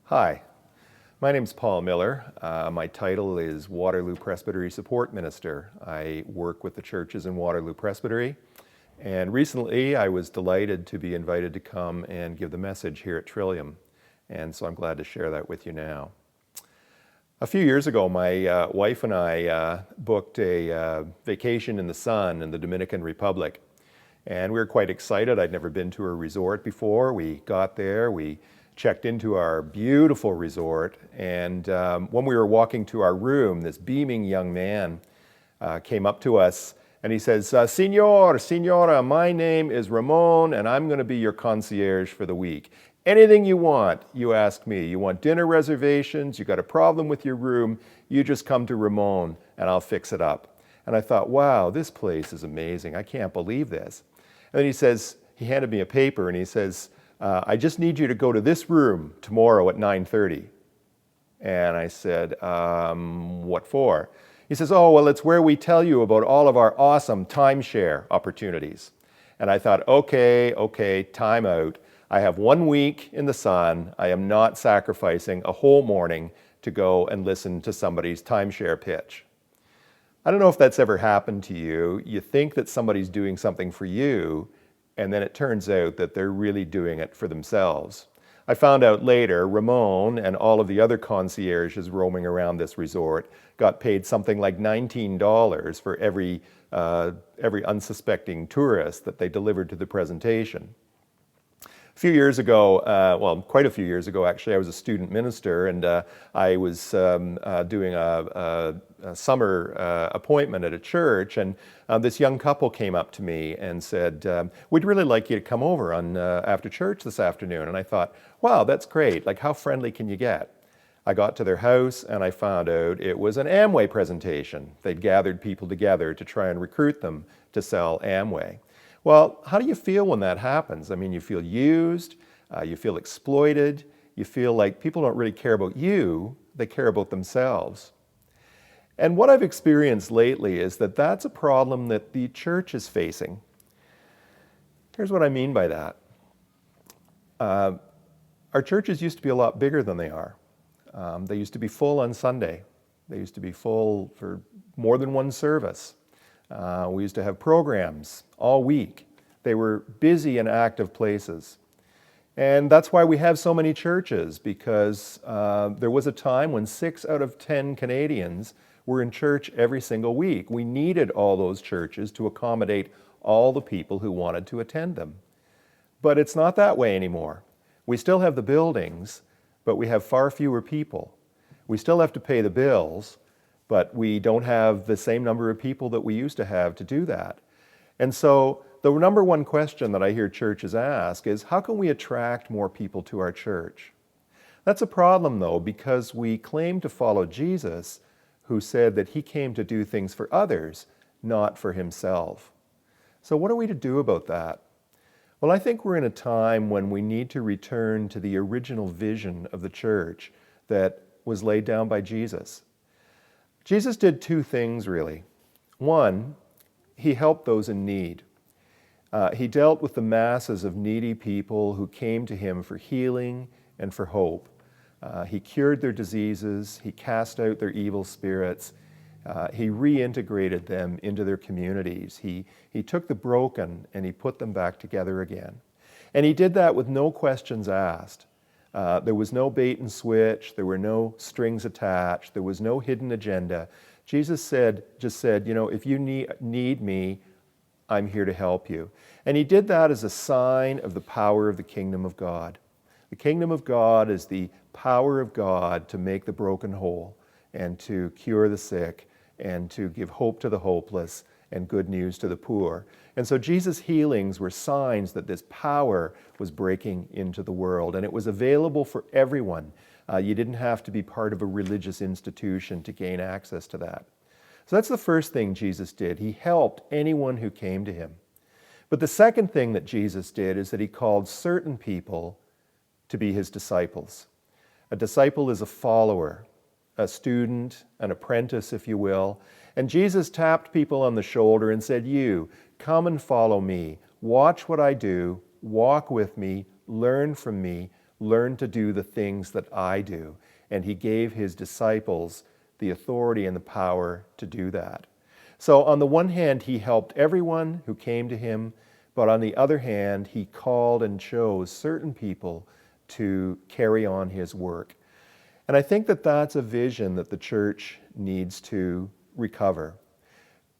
Hi, my name's Paul Miller. My title is Waterloo Presbytery Support Minister. I work with the churches in Waterloo Presbytery, and recently I was delighted to be invited to come and give the message here at Trillium, and so I'm glad to share that with you now. A few years ago, my wife and I booked a vacation in the sun in the Dominican Republic, and we were quite excited. I'd never been to a resort before. We got there, we checked into our beautiful resort, and when we were walking to our room, this beaming young man came up to us and he says, Senora, my name is Ramon and I'm going to be your concierge for the week. Anything you want, you ask me. You want dinner reservations, you got a problem with your room, you just come to Ramon and I'll fix it up. And I thought, wow, this place is amazing. I can't believe this. And then he handed me a paper and he says, I just need you to go to this room tomorrow at 9:30. And I said, what for? He says, oh, well, it's where we tell you about all of our awesome timeshare opportunities. And I thought, okay, time out. I have 1 week in the sun. I am not sacrificing a whole morning to go and listen to somebody's timeshare pitch. I don't know if that's ever happened to you. You think that somebody's doing something for you, and then it turns out that they're really doing it for themselves. I found out later, Ramon and all of the other concierges roaming around this resort got paid something like $19 for every unsuspecting tourist that they delivered to the presentation. A few years ago, quite a few years ago actually, I was a student minister, and I was doing a summer appointment at a church, and this young couple came up to me and said, we'd really like you to come over on after church this afternoon. And I thought, wow, that's great. Like, how friendly can you get? I got to their house and I found out it was an Amway presentation. They'd gathered people together to try and recruit them to sell Amway. Well, how do you feel when that happens? I mean, you feel used, you feel exploited, you feel like people don't really care about you, they care about themselves. And what I've experienced lately is that that's a problem that the church is facing. Here's what I mean by that. Our churches used to be a lot bigger than they are. They used to be full on Sunday. They used to be full for more than one service. We used to have programs all week. They were busy and active places. And that's why we have so many churches, because there was a time when 6 out of 10 Canadians were in church every single week. We needed all those churches to accommodate all the people who wanted to attend them. But it's not that way anymore. We still have the buildings, but we have far fewer people. We still have to pay the bills, but we don't have the same number of people that we used to have to do that. And so the number one question that I hear churches ask is, how can we attract more people to our church? That's a problem, though, because we claim to follow Jesus, who said that he came to do things for others, not for himself. So what are we to do about that? Well, I think we're in a time when we need to return to the original vision of the church that was laid down by Jesus. Jesus did two things, really. One, he helped those in need. He dealt with the masses of needy people who came to him for healing and for hope. He cured their diseases. He cast out their evil spirits. He reintegrated them into their communities. He took the broken and he put them back together again. And he did that with no questions asked. There was no bait and switch. There were no strings attached. There was no hidden agenda. Jesus just said, if you need me, I'm here to help you. And he did that as a sign of the power of the kingdom of God. The kingdom of God is the power of God to make the broken whole and to cure the sick and to give hope to the hopeless and good news to the poor. And so Jesus' healings were signs that this power was breaking into the world, and it was available for everyone. You didn't have to be part of a religious institution to gain access to that. So that's the first thing Jesus did. He helped anyone who came to him. But the second thing that Jesus did is that he called certain people to be his disciples. A disciple is a follower, a student, an apprentice, if you will. And Jesus tapped people on the shoulder and said, you, come and follow me. Watch what I do. Walk with me. Learn from me. learn to do the things that I do. And he gave his disciples the authority and the power to do that. So on the one hand, he helped everyone who came to him, but on the other hand, he called and chose certain people to carry on his work. And I think that that's a vision that the church needs to recover.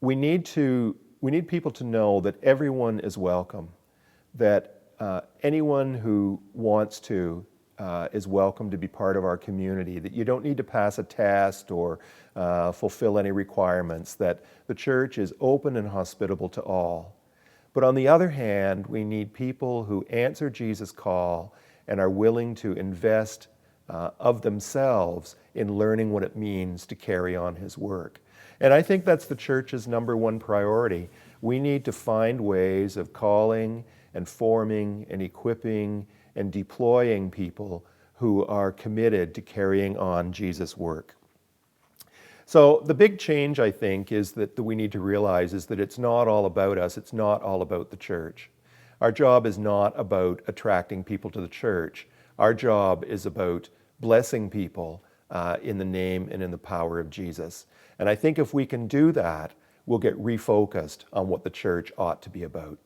We need people to know that everyone is welcome, that anyone who wants to is welcome to be part of our community, that you don't need to pass a test or fulfill any requirements, that the church is open and hospitable to all. But on the other hand, we need people who answer Jesus' call and are willing to invest of themselves in learning what it means to carry on his work. And I think that's the church's number one priority. We need to find ways of calling and forming and equipping and deploying people who are committed to carrying on Jesus' work. So the big change, I think, is that we need to realize is that it's not all about us. It's not all about the church. Our job is not about attracting people to the church. Our job is about blessing people in the name and in the power of Jesus. And I think if we can do that, we'll get refocused on what the church ought to be about.